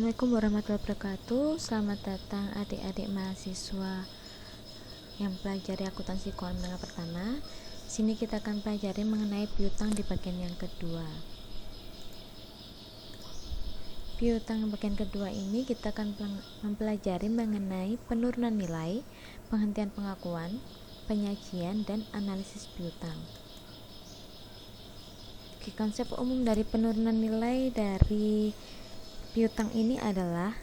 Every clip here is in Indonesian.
Assalamualaikum warahmatullahi wabarakatuh. Selamat datang adik-adik mahasiswa yang pelajari akuntansi keuangan menengah pertama. Sini kita akan pelajari mengenai piutang di bagian yang kedua. Piutang bagian kedua ini kita akan mempelajari mengenai penurunan nilai, penghentian pengakuan, penyajian, dan analisis piutang. Konsep umum dari penurunan nilai dari piutang ini adalah,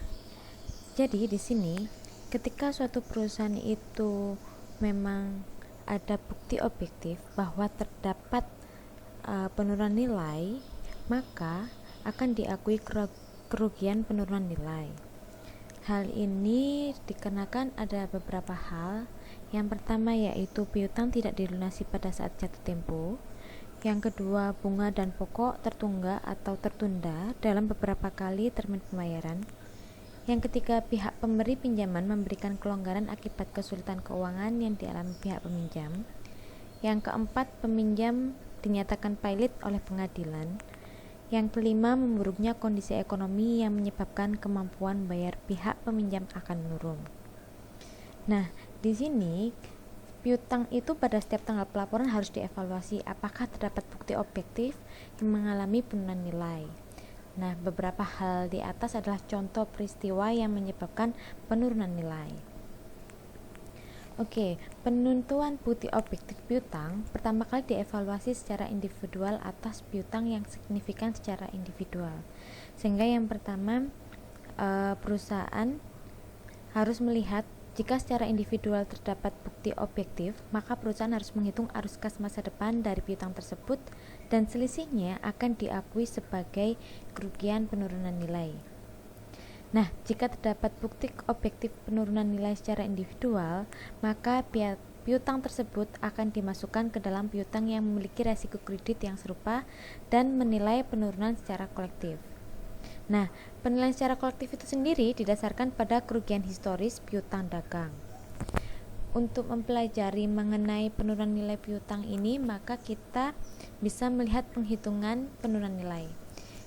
jadi di sini ketika suatu perusahaan itu memang ada bukti objektif bahwa terdapat penurunan nilai, maka akan diakui kerugian penurunan nilai. Hal ini dikarenakan ada beberapa hal. Yang pertama yaitu piutang tidak dilunasi pada saat jatuh tempo. Yang kedua, bunga dan pokok tertunggak atau tertunda dalam beberapa kali termin pembayaran. Yang ketiga, pihak pemberi pinjaman memberikan kelonggaran akibat kesulitan keuangan yang dialami pihak peminjam. Yang keempat, peminjam dinyatakan pailit oleh pengadilan. Yang kelima, memburuknya kondisi ekonomi yang menyebabkan kemampuan bayar pihak peminjam akan menurun. Nah, di sini piutang itu pada setiap tanggal pelaporan harus dievaluasi apakah terdapat bukti objektif yang mengalami penurunan nilai. Nah, beberapa hal di atas adalah contoh peristiwa yang menyebabkan penurunan nilai. Oke, penentuan bukti objektif piutang pertama kali dievaluasi secara individual atas piutang yang signifikan secara individual. Sehingga yang pertama, perusahaan harus melihat jika secara individual terdapat bukti objektif, maka perusahaan harus menghitung arus kas masa depan dari piutang tersebut dan selisihnya akan diakui sebagai kerugian penurunan nilai. Nah, jika terdapat bukti objektif penurunan nilai secara individual, maka piutang tersebut akan dimasukkan ke dalam piutang yang memiliki resiko kredit yang serupa dan menilai penurunan secara kolektif. Nah, penilaian secara kolektif itu sendiri didasarkan pada kerugian historis piutang dagang. Untuk mempelajari mengenai penurunan nilai piutang ini, maka kita bisa melihat penghitungan penurunan nilai.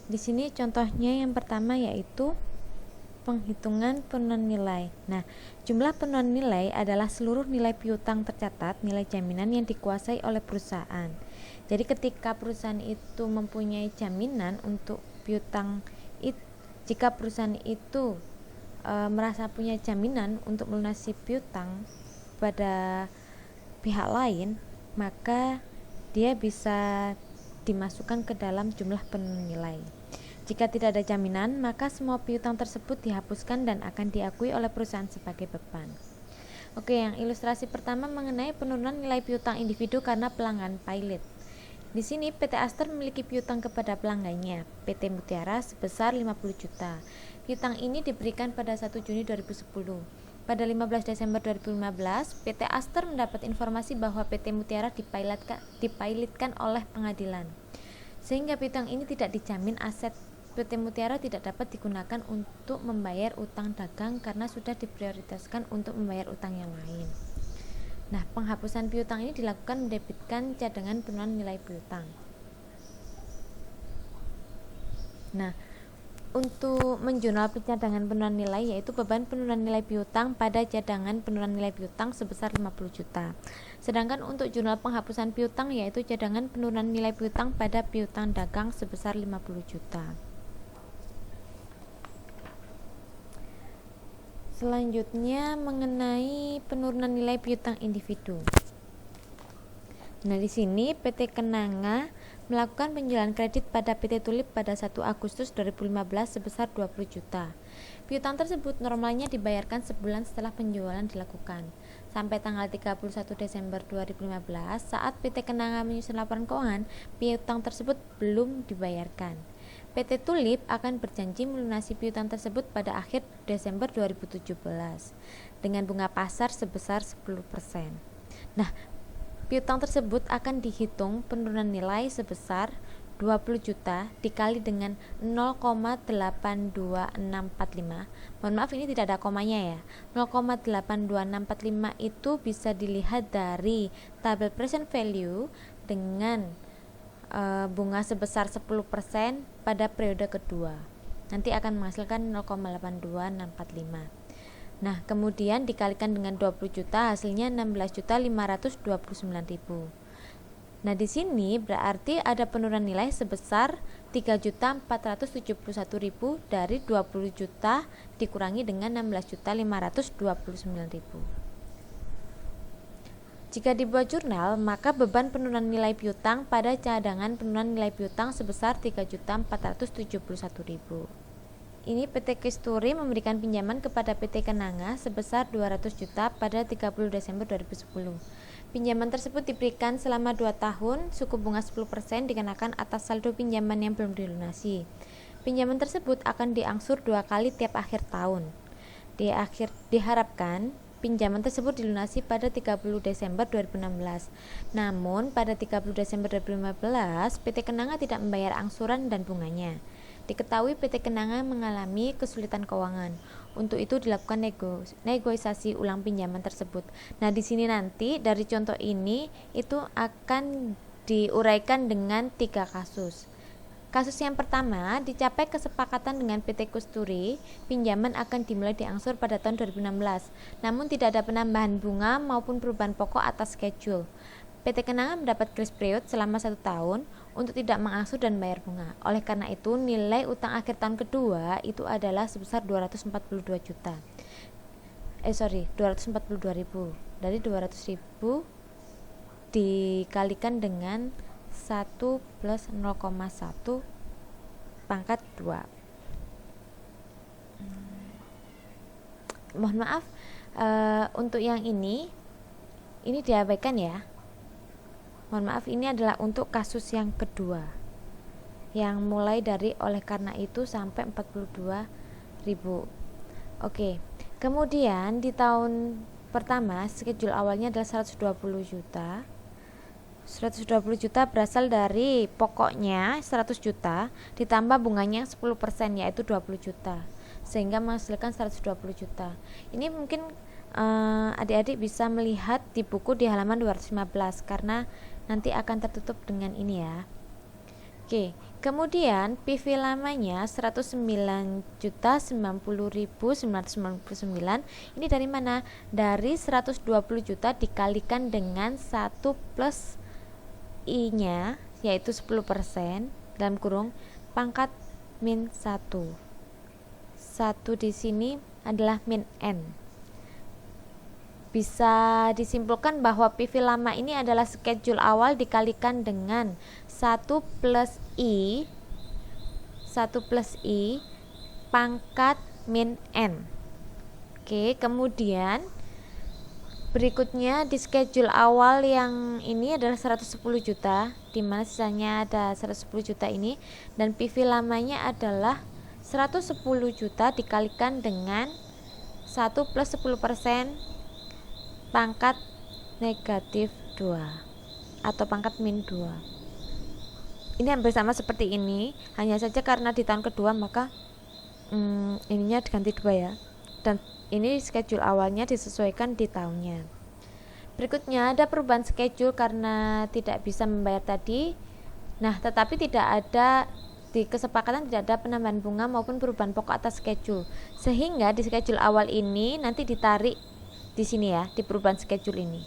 Di sini contohnya yang pertama yaitu penghitungan penurunan nilai. Nah, jumlah penurunan nilai adalah seluruh nilai piutang tercatat, nilai jaminan yang dikuasai oleh perusahaan. Jadi ketika perusahaan itu mempunyai jaminan untuk piutang, jika perusahaan itu merasa punya jaminan untuk melunasi piutang pada pihak lain, maka dia bisa dimasukkan ke dalam jumlah penurunan nilai. Jika tidak ada jaminan, maka semua piutang tersebut dihapuskan dan akan diakui oleh perusahaan sebagai beban. Oke, yang ilustrasi pertama mengenai penurunan nilai piutang individu karena pelanggan pailit. Di sini PT Aster memiliki piutang kepada pelanggannya, PT Mutiara sebesar 50 juta. Piutang ini diberikan pada 1 Juni 2010. Pada 15 Desember 2015, PT Aster mendapat informasi bahwa PT Mutiara dipailitkan oleh pengadilan. Sehingga piutang ini tidak dijamin, aset PT Mutiara tidak dapat digunakan untuk membayar utang dagang karena sudah diprioritaskan untuk membayar utang yang lain. Nah, penghapusan piutang ini dilakukan mendebitkan cadangan penurunan nilai piutang. Nah, untuk menjurnal cadangan penurunan nilai yaitu beban penurunan nilai piutang pada cadangan penurunan nilai piutang sebesar 50 juta. Sedangkan untuk jurnal penghapusan piutang yaitu cadangan penurunan nilai piutang pada piutang dagang sebesar 50 juta. Selanjutnya mengenai penurunan nilai piutang individu. Nah, di sini PT Kenanga melakukan penjualan kredit pada PT Tulip pada 1 Agustus 2015 sebesar 20 juta. Piutang tersebut normalnya dibayarkan sebulan setelah penjualan dilakukan. Sampai tanggal 31 Desember 2015, saat PT Kenanga menyusun laporan keuangan, piutang tersebut belum dibayarkan. PT Tulip akan berjanji melunasi piutang tersebut pada akhir Desember 2017 dengan bunga pasar sebesar 10%. Nah, piutang tersebut akan dihitung penurunan nilai sebesar 20 juta dikali dengan 0,82645. Mohon maaf, ini tidak ada komanya ya. 0,82645 itu bisa dilihat dari tabel present value dengan bunga sebesar 10% pada periode kedua. nanti akan menghasilkan 0,82645. Nah, kemudian dikalikan dengan 20 juta hasilnya 16.529.000. Nah, di sini berarti ada penurunan nilai sebesar 3.471.000 dari 20 juta dikurangi dengan 16.529.000. Jika dibuat jurnal, maka beban penurunan nilai piutang pada cadangan penurunan nilai piutang sebesar 3.471.000. Ini PT Kesturi memberikan pinjaman kepada PT Kenanga sebesar 200 juta pada 30 Desember 2010. Pinjaman tersebut diberikan selama 2 tahun, suku bunga 10% dikenakan atas saldo pinjaman yang belum dilunasi. Pinjaman tersebut akan diangsur 2 kali tiap akhir tahun. Diharapkan pinjaman tersebut dilunasi pada 30 Desember 2016. Namun, pada 30 Desember 2015, PT Kenanga tidak membayar angsuran dan bunganya. Diketahui PT Kenanga mengalami kesulitan keuangan. Untuk itu dilakukan negosiasi ulang pinjaman tersebut. Nah, di sini nanti dari contoh ini itu akan diuraikan dengan 3 kasus. Kasus yang pertama, dicapai kesepakatan dengan PT Kesturi, pinjaman akan dimulai diangsur pada tahun 2016. Namun tidak ada penambahan bunga maupun perubahan pokok atas schedule. PT Kenanga mendapat grace period selama 1 tahun untuk tidak mengangsur dan bayar bunga. Oleh karena itu, nilai utang akhir tahun kedua itu adalah sebesar 242.000. Dari 200.000 dikalikan dengan 1 plus 0,1 pangkat 2. Mohon maaf, untuk yang ini diabaikan ya. Mohon maaf, ini adalah untuk kasus yang kedua, yang mulai dari oleh karena itu sampai 42.000. Oke, kemudian di tahun pertama schedule awalnya adalah 120 juta. 120 juta berasal dari pokoknya 100 juta ditambah bunganya 10%, yaitu 20 juta, sehingga menghasilkan 120 juta. Ini mungkin adik-adik bisa melihat di buku di halaman 215 karena nanti akan tertutup dengan ini ya. Oke, kemudian PV lamanya 109.090.999. Ini dari mana? Dari 120 juta dikalikan dengan 1 plus I-nya, yaitu 10% dalam kurung pangkat min 1. 1 di sini adalah min N. Bisa disimpulkan bahwa PV lama ini adalah schedule awal dikalikan dengan 1 plus I pangkat min N. Oke, kemudian berikutnya di schedule awal yang ini adalah 110 juta, di mana sisanya ada 110 juta ini, dan PV lamanya adalah 110 juta dikalikan dengan 1 plus 10% pangkat negatif 2 atau pangkat min 2. Ini hampir sama seperti ini, hanya saja karena di tahun kedua maka ininya diganti 2 ya, dan ini schedule awalnya disesuaikan di tahunnya. Berikutnya ada perubahan schedule karena tidak bisa membayar tadi. Nah, tetapi tidak ada di kesepakatan, tidak ada penambahan bunga maupun perubahan pokok atas schedule, sehingga di schedule awal ini nanti ditarik di sini ya, di perubahan schedule ini.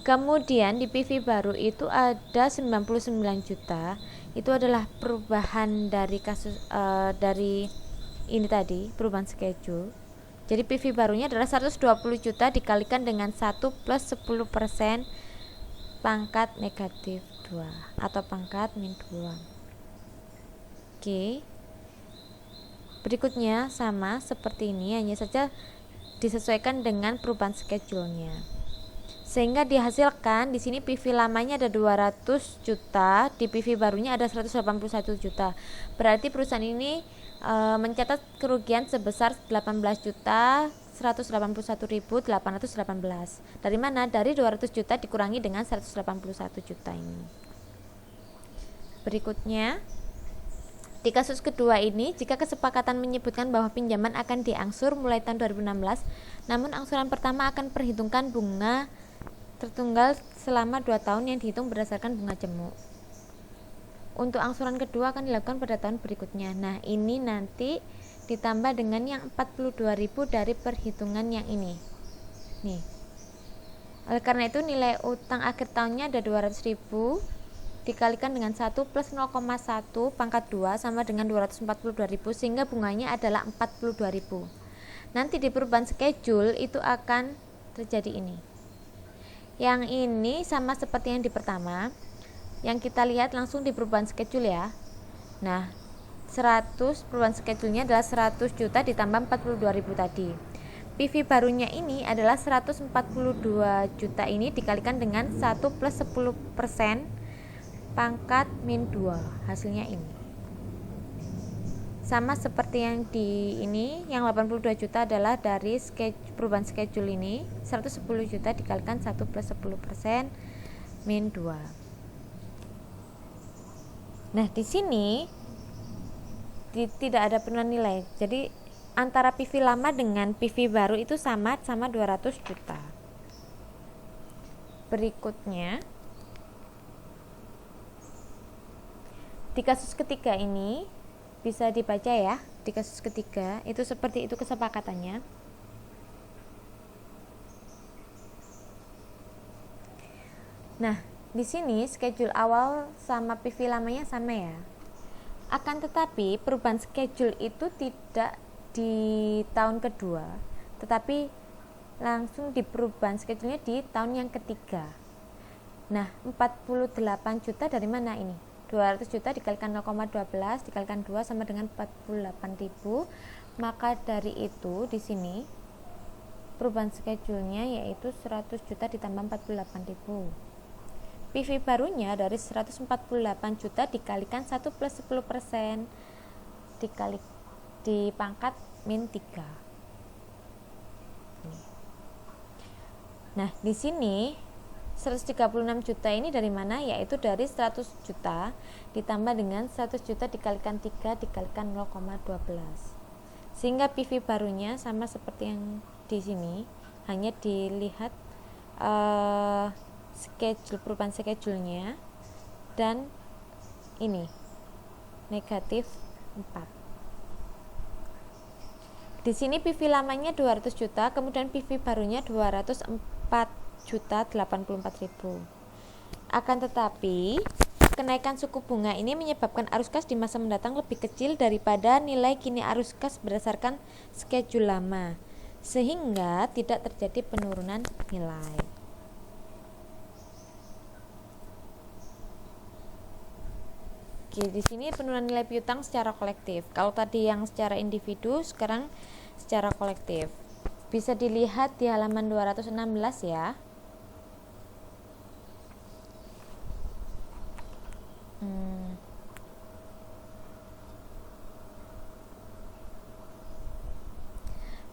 Kemudian di PV baru itu ada 99 juta. Itu adalah perubahan dari kasus dari ini tadi, perubahan schedule. Jadi PV barunya adalah 120 juta dikalikan dengan 1 plus 10% pangkat negatif 2 atau pangkat min 2. Oke. Berikutnya sama seperti ini, hanya saja disesuaikan dengan perubahan schedule-nya. Sehingga dihasilkan di sini PV lamanya ada 200 juta, di PV barunya ada 181 juta. Berarti perusahaan ini mencatat kerugian sebesar 18.181.818. Dari mana? Dari 200 juta dikurangi dengan 181 juta ini. Berikutnya, di kasus kedua ini, jika kesepakatan menyebutkan bahwa pinjaman akan diangsur mulai tahun 2016, namun angsuran pertama akan perhitungkan bunga tertunggal selama 2 tahun yang dihitung berdasarkan bunga jemu. Untuk angsuran kedua akan dilakukan pada tahun berikutnya. Nah, ini nanti ditambah dengan yang 42.000 dari perhitungan yang ini. Nih. Oleh karena itu nilai utang akhir tahunnya ada 200.000 dikalikan dengan 1 plus 0,1 pangkat 2 sama dengan 242.000 sehingga bunganya adalah 42.000. Nanti di perubahan schedule itu akan terjadi ini. Yang ini sama seperti yang di pertama. Yang kita lihat langsung di perubahan schedule ya. Nah, 100 perubahan schedule-nya adalah 100 juta ditambah 42.000 tadi. PV barunya ini adalah 142 juta ini dikalikan dengan 1 plus 10% pangkat min 2. Hasilnya ini. Sama seperti yang di ini, yang 82 juta adalah dari perubahan schedule ini, 110 juta dikalikan 1 plus 10% min 2. Nah, di sini tidak ada penurunan nilai. Jadi antara PV lama dengan PV baru itu sama 200 juta. Berikutnya, di kasus ketiga ini bisa dibaca ya. Di kasus ketiga itu seperti itu kesepakatannya. Nah, di sini schedule awal sama PV lamanya sama ya. Akan tetapi perubahan schedule itu tidak di tahun kedua, tetapi langsung di perubahan schedule-nya di tahun yang ketiga. Nah, 48 juta dari mana ini? 200 juta dikalikan 0,12 dikalikan 2 sama dengan 48.000. Maka dari itu di sini perubahan schedule-nya yaitu 100 juta ditambah 48.000. PV barunya dari 148 juta dikalikan 1 plus 10% dikali di pangkat min 3. Nah, di sini 136 juta ini dari mana? Yaitu dari 100 juta ditambah dengan 100 juta dikalikan 3 dikalikan 0,12. Sehingga PV barunya sama seperti yang di sini, hanya dilihat schedule perubahan schedule-nya dan ini negatif 4. Di sini PV lamanya 200 juta, kemudian PV barunya 204.084.000. Akan tetapi, kenaikan suku bunga ini menyebabkan arus kas di masa mendatang lebih kecil daripada nilai kini arus kas berdasarkan schedule lama, sehingga tidak terjadi penurunan nilai. Oke, di sini penurunan nilai piutang secara kolektif. Kalau tadi yang secara individu, sekarang secara kolektif. Bisa dilihat di halaman 216 ya.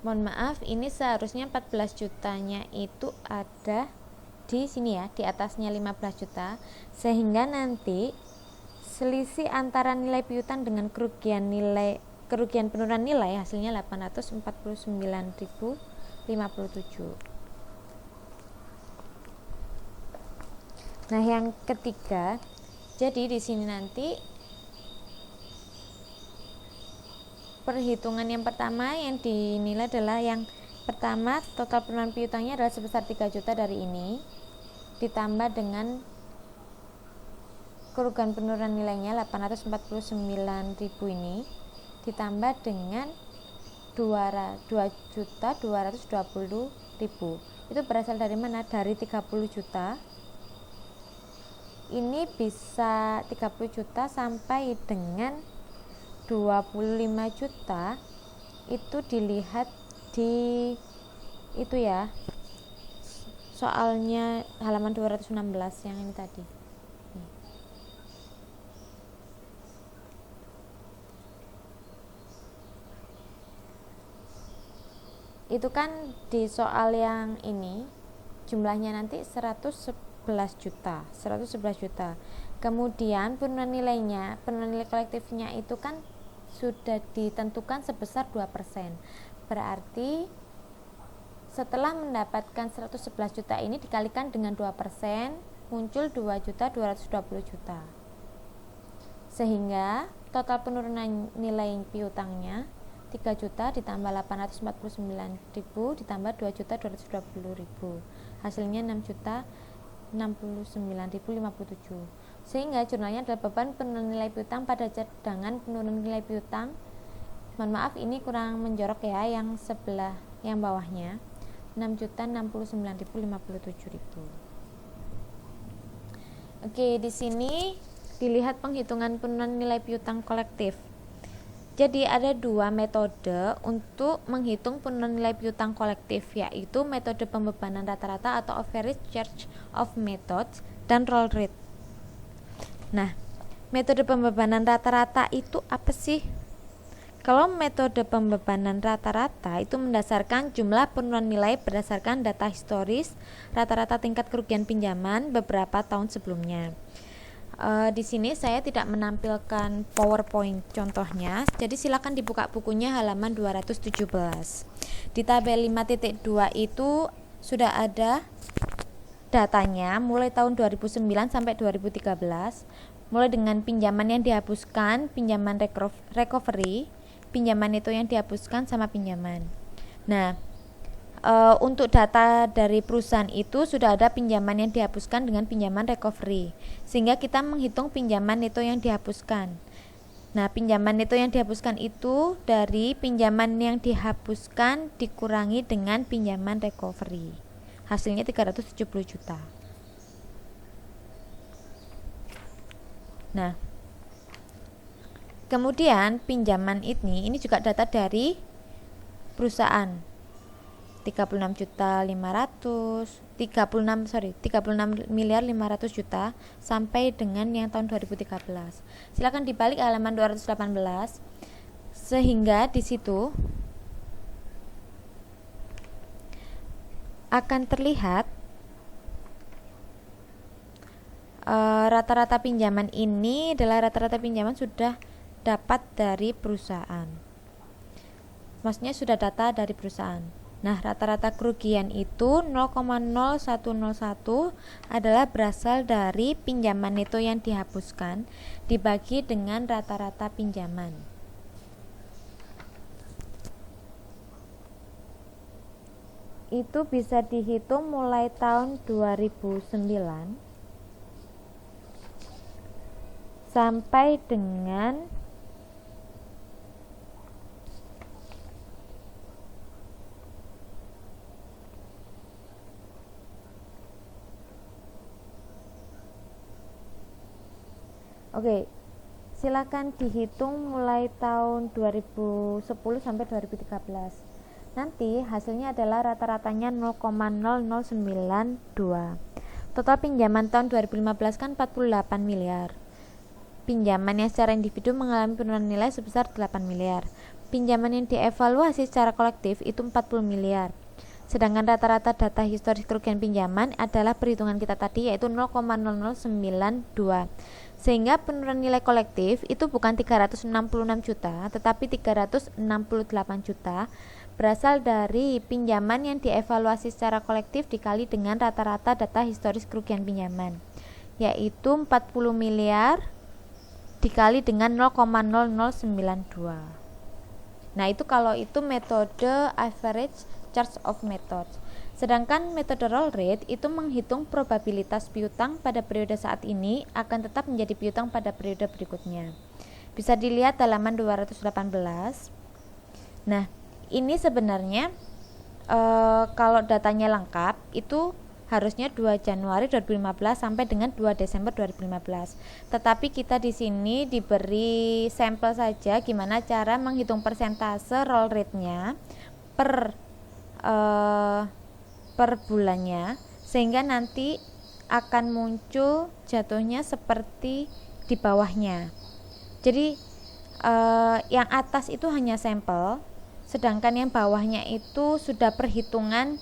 Mohon maaf, ini seharusnya 14 jutanya itu ada di sini ya, di atasnya 15 juta, sehingga nanti selisih antara nilai piutang dengan kerugian penurunan nilai hasilnya 849.057. Nah, yang ketiga, jadi di sini nanti perhitungan yang pertama yang dinilai adalah yang pertama, total penurunan piutangnya adalah sebesar 3 juta dari ini ditambah dengan kerugian penurunan nilainya 849.000 ini ditambah dengan 2.220.000. Itu berasal dari mana? Dari 30 juta. Ini bisa 30 juta sampai dengan 25 juta. Itu dilihat di itu ya. Soalnya halaman 216 yang ini tadi. Itu kan di soal yang ini jumlahnya nanti 111 juta. Kemudian penurunan nilai kolektifnya itu kan sudah ditentukan sebesar 2%. Berarti setelah mendapatkan 111 juta ini dikalikan dengan 2%, muncul 2.220 juta. Sehingga total penurunan nilai piutangnya 3 juta ditambah 849.000 ditambah 2.220.000, hasilnya 6.069.057. Sehingga jurnalnya adalah beban penurunan nilai piutang pada cadangan penurunan nilai piutang. Mohon maaf, ini kurang menjorok ya, yang sebelah yang bawahnya 6.069.057. Oke, di sini dilihat penghitungan penurunan nilai piutang kolektif. Jadi ada dua metode untuk menghitung penurunan nilai piutang kolektif, yaitu metode pembebanan rata-rata atau average charge of method dan roll rate. Nah, metode pembebanan rata-rata itu apa sih? Kalau metode pembebanan rata-rata itu mendasarkan jumlah penurunan nilai berdasarkan data historis rata-rata tingkat kerugian pinjaman beberapa tahun sebelumnya. Di sini saya tidak menampilkan PowerPoint contohnya, jadi silakan dibuka bukunya halaman 217. Di tabel 5.2 itu sudah ada datanya mulai tahun 2009 sampai 2013, mulai dengan pinjaman yang dihapuskan, pinjaman recovery, pinjaman itu yang dihapuskan sama pinjaman. Nah, untuk data dari perusahaan itu sudah ada pinjaman yang dihapuskan dengan pinjaman recovery, sehingga kita menghitung pinjaman itu yang dihapuskan. Nah, pinjaman itu yang dihapuskan itu dari pinjaman yang dihapuskan dikurangi dengan pinjaman recovery, hasilnya 370 juta. Nah, kemudian pinjaman ini juga data dari perusahaan 36 miliar 500 juta sampai dengan yang tahun 2013. Silakan dibalik halaman 218, sehingga di situ akan terlihat rata-rata pinjaman ini adalah rata-rata pinjaman sudah dapat dari perusahaan. Maksudnya sudah data dari perusahaan. Nah, rata-rata kerugian itu 0,0101 adalah berasal dari pinjaman neto yang dihapuskan dibagi dengan rata-rata pinjaman. Itu bisa dihitung mulai tahun 2009 sampai dengan Oke, silakan dihitung mulai tahun 2010 sampai 2013. Nanti hasilnya adalah rata-ratanya 0,0092. Total pinjaman tahun 2015 kan 48 miliar. Pinjaman yang secara individu mengalami penurunan nilai sebesar 8 miliar. Pinjaman yang dievaluasi secara kolektif itu 40 miliar. Sedangkan rata-rata data historis kerugian pinjaman adalah perhitungan kita tadi, yaitu 0,0092. Sehingga penurunan nilai kolektif itu bukan 366 juta, tetapi 368 juta berasal dari pinjaman yang dievaluasi secara kolektif dikali dengan rata-rata data historis kerugian pinjaman, yaitu 40 miliar dikali dengan 0,0092. Nah, itu kalau itu metode average charge of method. Sedangkan metode roll rate itu menghitung probabilitas piutang pada periode saat ini akan tetap menjadi piutang pada periode berikutnya. Bisa dilihat halaman 218. Nah, ini sebenarnya kalau datanya lengkap itu harusnya 2 Januari 2015 sampai dengan 2 Desember 2015. Tetapi kita di sini diberi sampel saja gimana cara menghitung persentase roll rate-nya per bulannya, sehingga nanti akan muncul jatuhnya seperti di bawahnya. Jadi yang atas itu hanya sampel, sedangkan yang bawahnya itu sudah perhitungan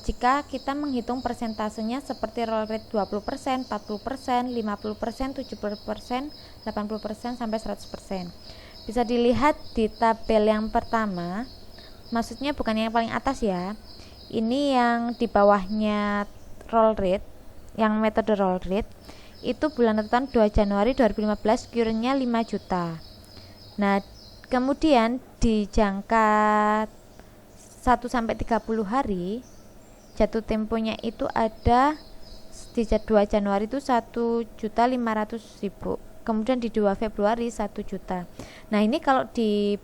jika kita menghitung persentasenya seperti roll rate 20%, 40%, 50%, 70%, 80% sampai 100%. Bisa dilihat di tabel yang pertama, maksudnya bukan yang paling atas ya. Ini yang di bawahnya roll rate, yang metode roll rate itu bulan atau tahun 2 Januari 2015 cure-nya 5 juta. Nah, kemudian di jangka 1 sampai 30 hari jatuh temponya itu ada di 2 Januari itu 1.500.000. Kemudian di 2 Februari 1 juta. Nah, ini kalau di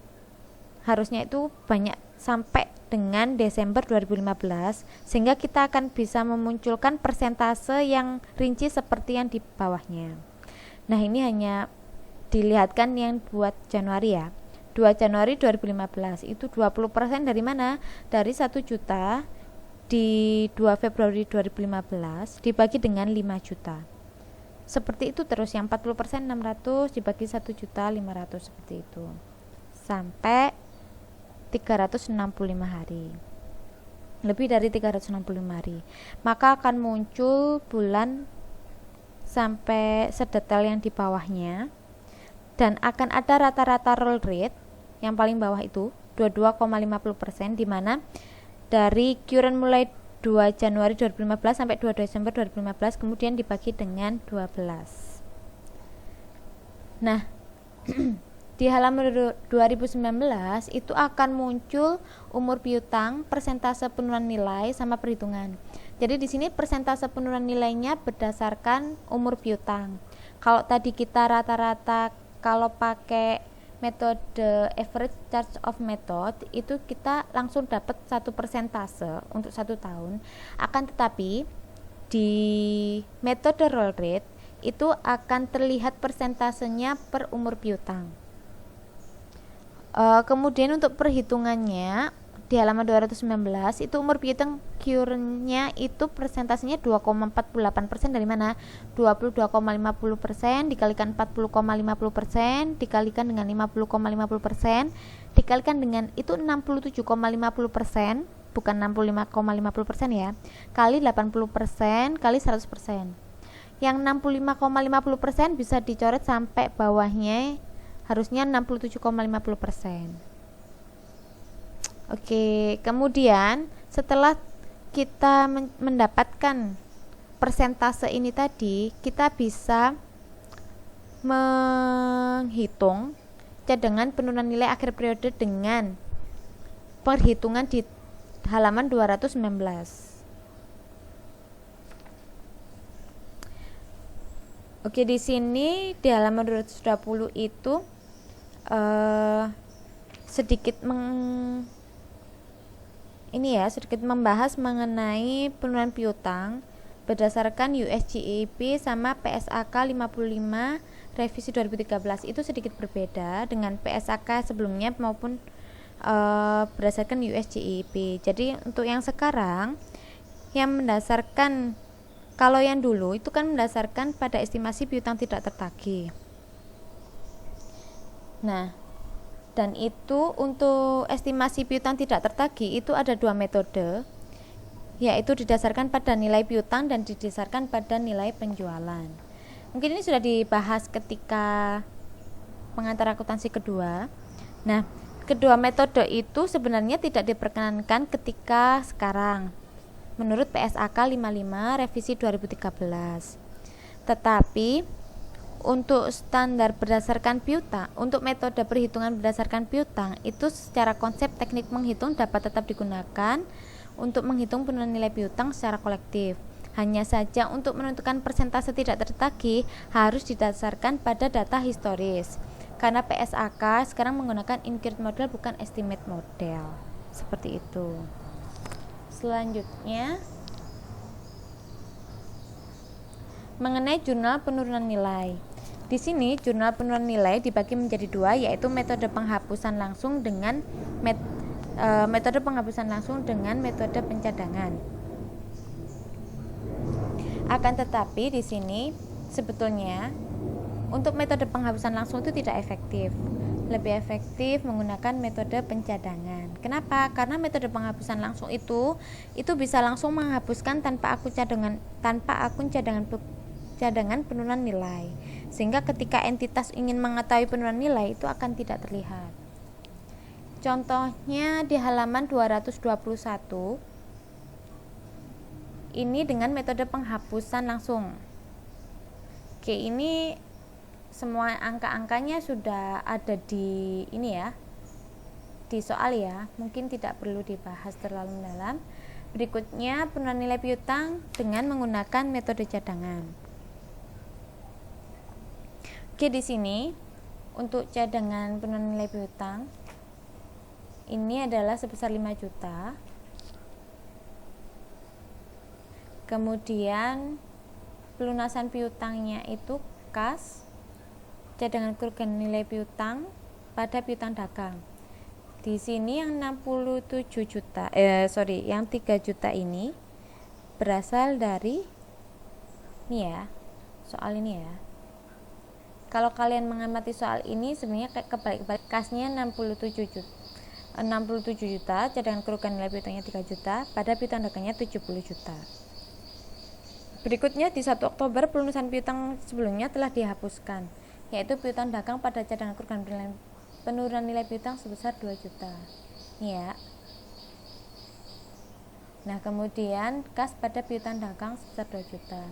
harusnya itu banyak sampai dengan Desember 2015, sehingga kita akan bisa memunculkan persentase yang rinci seperti yang di bawahnya. Nah, ini hanya dilihatkan yang buat Januari ya. 2 Januari 2015 itu 20% dari mana? Dari 1 juta di 2 Februari 2015 dibagi dengan 5 juta. Seperti itu terus, yang 40% 600 dibagi 1 juta 500 seperti itu. Sampai 365 hari. Lebih dari 365 hari. Maka akan muncul bulan sampai sedetail yang di bawahnya, dan akan ada rata-rata roll rate yang paling bawah itu 22,50%, di mana dari current mulai 2 Januari 2015 sampai 2 Desember 2015 kemudian dibagi dengan 12. Nah, di halaman 2019 itu akan muncul umur piutang, persentase penurunan nilai sama perhitungan. Jadi di sini persentase penurunan nilainya berdasarkan umur piutang. Kalau tadi kita rata-rata kalau pakai metode average charge of method itu kita langsung dapat satu persentase untuk 1 tahun. Akan tetapi di metode roll rate itu akan terlihat persentasenya per umur piutang. Kemudian untuk perhitungannya di halaman 219 itu umur piutang cure-nya itu persentasenya 2,48% dari mana? 22,50% dikalikan 40,50% dikalikan dengan 50,50% dikalikan dengan itu 67,50%, bukan 65,50% ya, kali 80% kali 100%. Yang 65,50% bisa dicoret sampai bawahnya, harusnya 67,50%. Oke, kemudian setelah kita mendapatkan persentase ini tadi, kita bisa menghitung cadangan penurunan nilai akhir periode dengan perhitungan di halaman 219. Oke, di sini di halaman 220 itu sedikit membahas mengenai penurunan piutang berdasarkan USGEP sama PSAK 55 revisi 2013. Itu sedikit berbeda dengan PSAK sebelumnya maupun berdasarkan USGEP. Jadi untuk yang sekarang yang mendasarkan, kalau yang dulu itu kan mendasarkan pada estimasi piutang tidak tertagih. Nah, dan itu untuk estimasi piutang tidak tertagih itu ada 2 metode, yaitu didasarkan pada nilai piutang dan didasarkan pada nilai penjualan. Mungkin ini sudah dibahas ketika pengantar akuntansi kedua. Nah, kedua metode itu sebenarnya tidak diperkenankan ketika sekarang menurut PSAK 55 revisi 2013. Tetapi untuk standar berdasarkan piutang, untuk metode perhitungan berdasarkan piutang itu secara konsep teknik menghitung dapat tetap digunakan untuk menghitung penurunan nilai piutang secara kolektif. Hanya saja untuk menentukan persentase tidak tertagih harus didasarkan pada data historis. Karena PSAK sekarang menggunakan incurred model bukan estimate model. Seperti itu. Selanjutnya mengenai jurnal penurunan nilai. Di sini jurnal penurunan nilai dibagi menjadi 2, yaitu metode penghapusan langsung dengan metode penghapusan langsung dengan metode pencadangan. Akan tetapi di sini sebetulnya untuk metode penghapusan langsung itu tidak efektif. Lebih efektif menggunakan metode pencadangan. Kenapa? Karena metode penghapusan langsung itu bisa langsung menghapuskan tanpa akun cadangan penurunan nilai, sehingga ketika entitas ingin mengetahui penurunan nilai itu akan tidak terlihat. Contohnya di halaman 221 ini dengan metode penghapusan langsung. Oke, ini semua angka-angkanya sudah ada di ini ya, di soal ya, mungkin tidak perlu dibahas terlalu mendalam. Berikutnya penurunan nilai piutang dengan menggunakan metode cadangan. Oke, di sini untuk cadangan penurunan nilai piutang ini adalah sebesar 5 juta. Kemudian pelunasan piutangnya itu kas, cadangan kerugian nilai piutang pada piutang dagang. Di sini yang 67 juta, yang 3 juta ini berasal dari ini ya, soal ini ya. Kalau kalian mengamati soal ini sebenarnya kayak kebalik-balik, kasnya 67 juta, cadangan kerugian nilai piutangnya 3 juta, pada piutang dagangnya 70 juta. Berikutnya di 1 Oktober pelunasan piutang sebelumnya telah dihapuskan, yaitu piutang dagang pada cadangan kerugian penurunan nilai piutang sebesar 2 juta. Ini ya. Nah, kemudian kas pada piutang dagang sebesar 2 juta.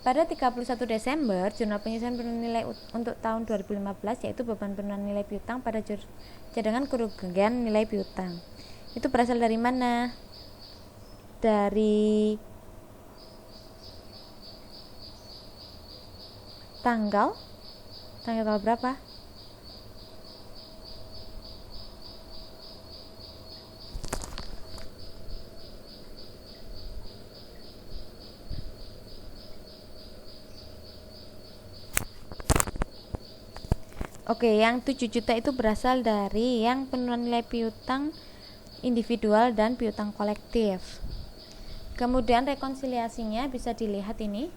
Pada 31 Desember, jurnal penyusunan penurunan nilai untuk tahun 2015 yaitu beban penurunan nilai piutang pada cadangan kerugian nilai piutang. Itu berasal dari mana? Dari tanggal berapa? Oke, yang 7 juta itu berasal dari yang penurunan nilai piutang individual dan piutang kolektif. Kemudian rekonsiliasinya bisa dilihat ini.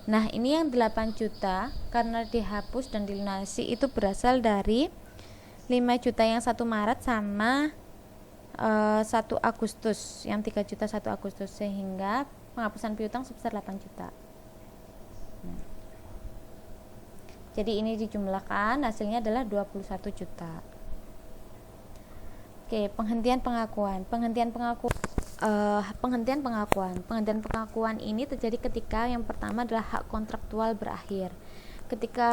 Nah, ini yang 8 juta karena dihapus dan dilunasi itu berasal dari 5 juta yang 1 Maret sama 1 Agustus, yang 3 juta 1 Agustus, sehingga penghapusan piutang sebesar 8 juta. Jadi ini dijumlahkan, hasilnya adalah 21 juta. Oke, penghentian pengakuan. Penghentian pengakuan ini terjadi ketika yang pertama adalah hak kontraktual berakhir. Ketika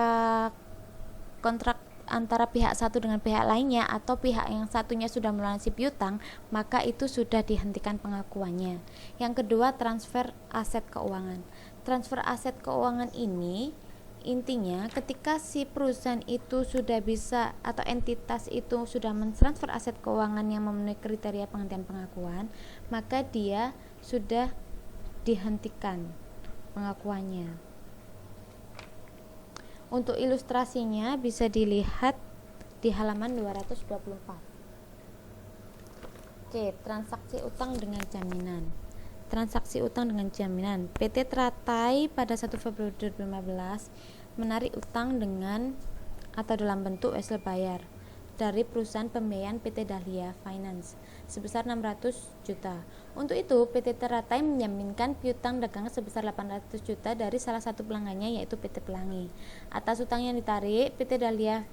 kontrak antara pihak satu dengan pihak lainnya atau pihak yang satunya sudah melunasi piutang, maka itu sudah dihentikan pengakuannya. Yang kedua, transfer aset keuangan. Transfer aset keuangan ini intinya ketika si perusahaan itu sudah bisa atau entitas itu sudah mentransfer aset keuangan yang memenuhi kriteria penghentian pengakuan, maka dia sudah dihentikan pengakuannya. Untuk ilustrasinya bisa dilihat di halaman 224. Oke, transaksi utang dengan jaminan. Transaksi utang dengan jaminan. PT Teratai pada 1 Februari 2015 menarik utang dengan atau dalam bentuk wesel bayar dari perusahaan pembiayaan PT Dahlia Finance sebesar 600 juta. Untuk itu, PT Teratai menjaminkan piutang dagang sebesar 800 juta dari salah satu pelanggannya yaitu PT Pelangi. Atas utang yang ditarik, PT Dahlia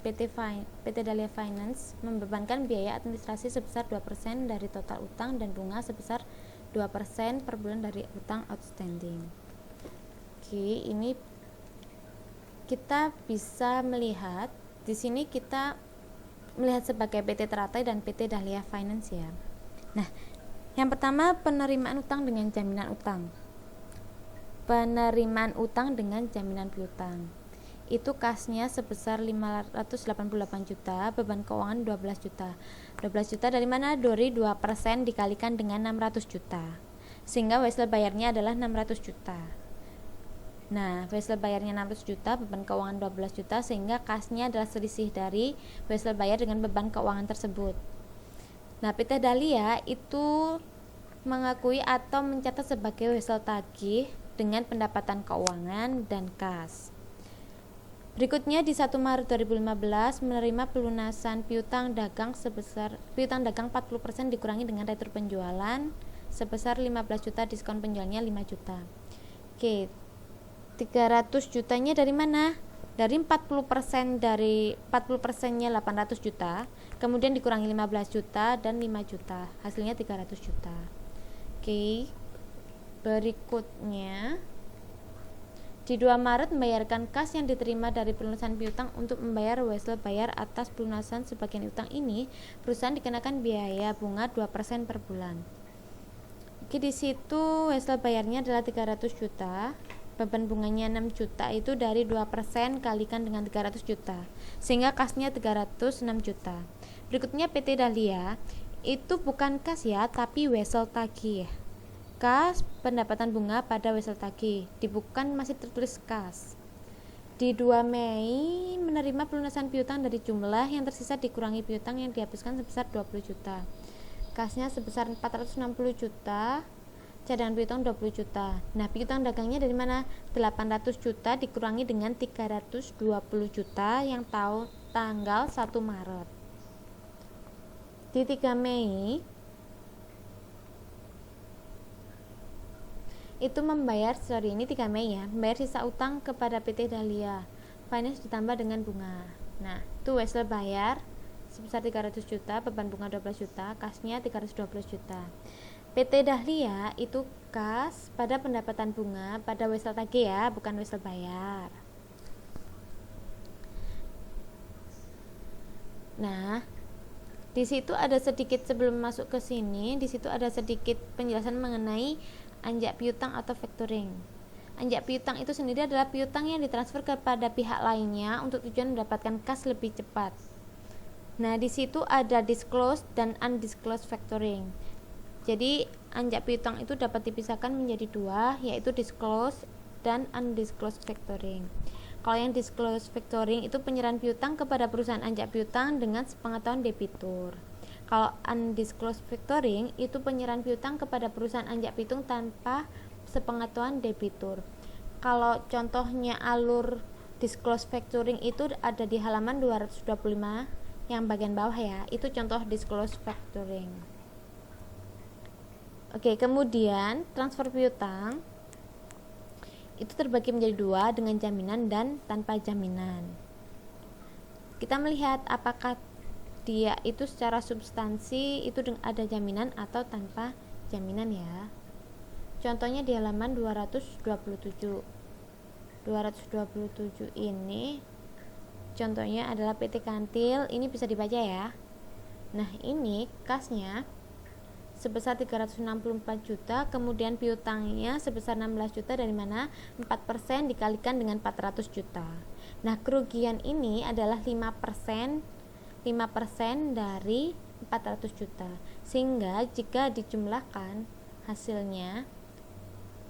Finance membebankan biaya administrasi sebesar 2% dari total utang dan bunga sebesar 2% per bulan dari utang outstanding. Oke, ini kita bisa melihat di sini kita melihat sebagai PT Teratai dan PT Dahlia Finance ya. Nah, yang pertama penerimaan utang dengan jaminan utang. Penerimaan utang dengan jaminan piutang. Itu kasnya sebesar 588 juta, beban keuangan 12 juta. 12 juta dari mana? Dari 2% dikalikan dengan 600 juta. Sehingga wesel bayarnya adalah 600 juta. Nah, wesel bayarnya 600 juta, beban keuangan 12 juta, sehingga kasnya adalah selisih dari wesel bayar dengan beban keuangan tersebut. Nah, PT Dahlia itu mengakui atau mencatat sebagai wesel tagih dengan pendapatan keuangan dan kas. Berikutnya di 1 Maret 2015 menerima pelunasan piutang dagang 40% dikurangi dengan retro penjualan sebesar 15 juta, diskon penjualnya 5 juta. Oke, 300 jutanya dari mana? Dari 40% dari 40%-nya 800 juta, kemudian dikurangi 15 juta dan 5 juta, hasilnya 300 juta. Oke, berikutnya Di 2 Maret membayarkan kas yang diterima dari pelunasan piutang untuk membayar wesel bayar atas pelunasan sebagian utang ini, perusahaan dikenakan biaya bunga 2% per bulan. Oke, di situ wesel bayarnya adalah 300 juta, beban bunganya 6 juta, itu dari 2% kalikan dengan 300 juta, sehingga kasnya 306 juta. Berikutnya PT Dahlia, itu bukan kas ya, tapi wesel tagih. Kas pendapatan bunga pada wesel tagih, di bukan masih tertulis kas. Di 2 Mei menerima pelunasan piutang dari jumlah yang tersisa dikurangi piutang yang dihapuskan sebesar 20 juta. Kasnya sebesar 460 juta, cadangan piutang 20 juta. Nah, piutang dagangnya dari mana? 800 juta dikurangi dengan 320 juta yang tanggal 1 Maret. Di 3 Mei itu membayar, ini 3 Mei ya, membayar sisa utang kepada PT Dahlia finance ditambah dengan bunga. Nah, itu wesel bayar sebesar 300 juta, beban bunga 12 juta, kasnya 312 juta. PT Dahlia itu kas pada pendapatan bunga pada wesel tagih ya, bukan wesel bayar. Nah, di situ ada sedikit, sebelum masuk ke sini, di situ ada sedikit penjelasan mengenai anjak piutang atau factoring. Anjak piutang itu sendiri adalah piutang yang ditransfer kepada pihak lainnya untuk tujuan mendapatkan kas lebih cepat. Nah, di situ ada disclosed dan undisclosed factoring. Jadi, anjak piutang itu dapat dipisahkan menjadi 2, yaitu disclosed dan undisclosed factoring. Kalau yang disclosed factoring itu penyerahan piutang kepada perusahaan anjak piutang dengan sepengetahuan debitur. Kalau undisclosed factoring itu penyerahan piutang kepada perusahaan anjak piutang tanpa sepengetahuan debitur. Kalau contohnya alur disclosed factoring itu ada di halaman 225 yang bagian bawah ya, itu contoh disclosed factoring. Oke, kemudian transfer piutang itu terbagi menjadi 2, dengan jaminan dan tanpa jaminan. Kita melihat apakah dia itu secara substansi itu ada jaminan atau tanpa jaminan ya. Contohnya di halaman 227 ini contohnya adalah PT Kantil, ini bisa dibaca ya. Nah, ini kasnya sebesar 364 juta, kemudian piutangnya sebesar 16 juta, dari mana? 4% dikalikan dengan 400 juta. Nah, kerugian ini adalah 5% dari 400 juta. Sehingga jika dijumlahkan hasilnya,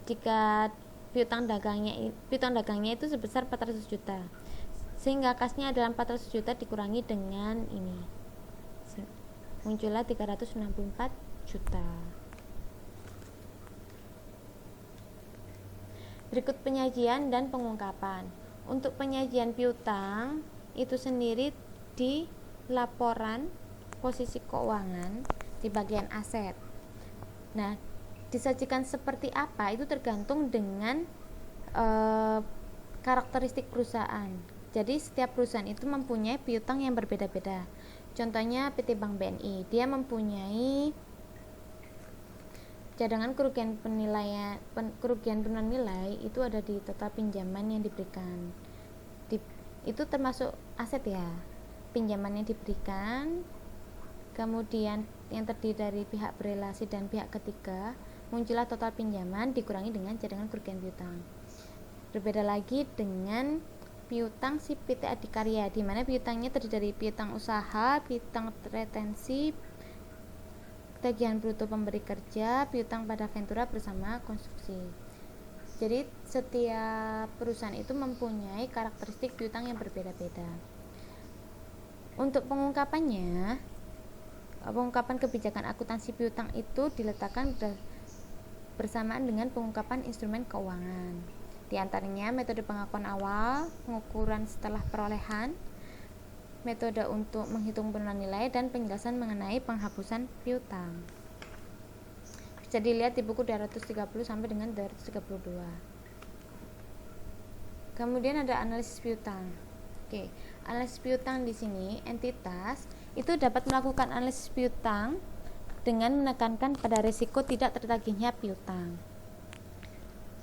jika piutang dagangnya itu sebesar 400 juta. Sehingga kasnya adalah 400 juta dikurangi dengan ini. Muncullah 364 juta. Berikut penyajian dan pengungkapan. Untuk penyajian piutang itu sendiri di laporan posisi keuangan di bagian aset. Nah, disajikan seperti apa itu tergantung dengan karakteristik perusahaan. Jadi setiap perusahaan itu mempunyai piutang yang berbeda-beda. Contohnya PT Bank BNI, dia mempunyai cadangan kerugian penurunan nilai itu ada di total pinjaman yang diberikan. Itu termasuk aset ya. Pinjaman yang diberikan, kemudian yang terdiri dari pihak berelasi dan pihak ketiga, muncullah total pinjaman dikurangi dengan cadangan kerugian piutang. Berbeda lagi dengan piutang si PT Adikarya, di mana piutangnya terdiri dari piutang usaha, piutang retensi, tagihan bruto pemberi kerja, piutang pada Ventura bersama konstruksi. Jadi setiap perusahaan itu mempunyai karakteristik piutang yang berbeda-beda. Untuk pengungkapan kebijakan akuntansi piutang itu diletakkan bersamaan dengan pengungkapan instrumen keuangan. Di antaranya metode pengakuan awal, pengukuran setelah perolehan, metode untuk menghitung penurunan nilai, dan penjelasan mengenai penghapusan piutang. Bisa dilihat di buku 230 sampai dengan 232. Kemudian ada analisis piutang. Oke, analisis piutang di sini entitas itu dapat melakukan analisis piutang dengan menekankan pada risiko tidak tertagihnya piutang.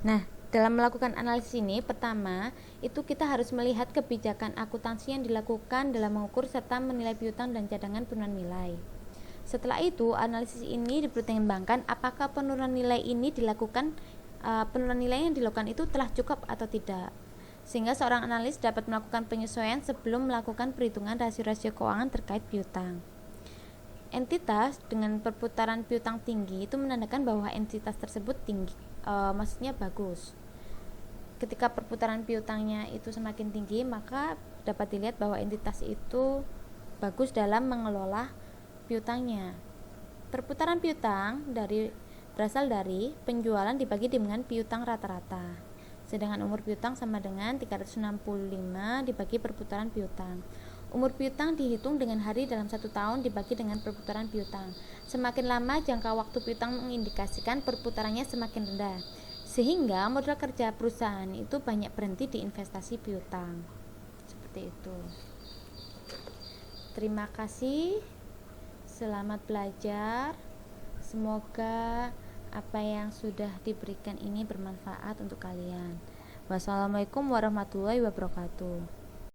Nah, Dalam melakukan analisis ini, pertama, itu kita harus melihat kebijakan akuntansi yang dilakukan dalam mengukur serta menilai piutang dan cadangan penurunan nilai. Setelah itu, analisis ini dipertimbangkan apakah penurunan nilai ini dilakukan penurunan nilai yang dilakukan itu telah cukup atau tidak. Sehingga seorang analis dapat melakukan penyesuaian sebelum melakukan perhitungan rasio-rasio keuangan terkait piutang. Entitas dengan perputaran piutang tinggi itu menandakan bahwa entitas tersebut tinggi, maksudnya bagus. Ketika perputaran piutangnya itu semakin tinggi, maka dapat dilihat bahwa entitas itu bagus dalam mengelola piutangnya. Perputaran piutang berasal dari penjualan dibagi dengan piutang rata-rata. Sedangkan umur piutang sama dengan 365 dibagi perputaran piutang. Umur piutang dihitung dengan hari dalam 1 tahun dibagi dengan perputaran piutang. Semakin lama jangka waktu piutang mengindikasikan perputarannya semakin rendah, sehingga modal kerja perusahaan itu banyak berhenti di investasi piutang. Seperti itu. Terima kasih. Selamat belajar. Semoga apa yang sudah diberikan ini bermanfaat untuk kalian. Wassalamualaikum warahmatullahi wabarakatuh.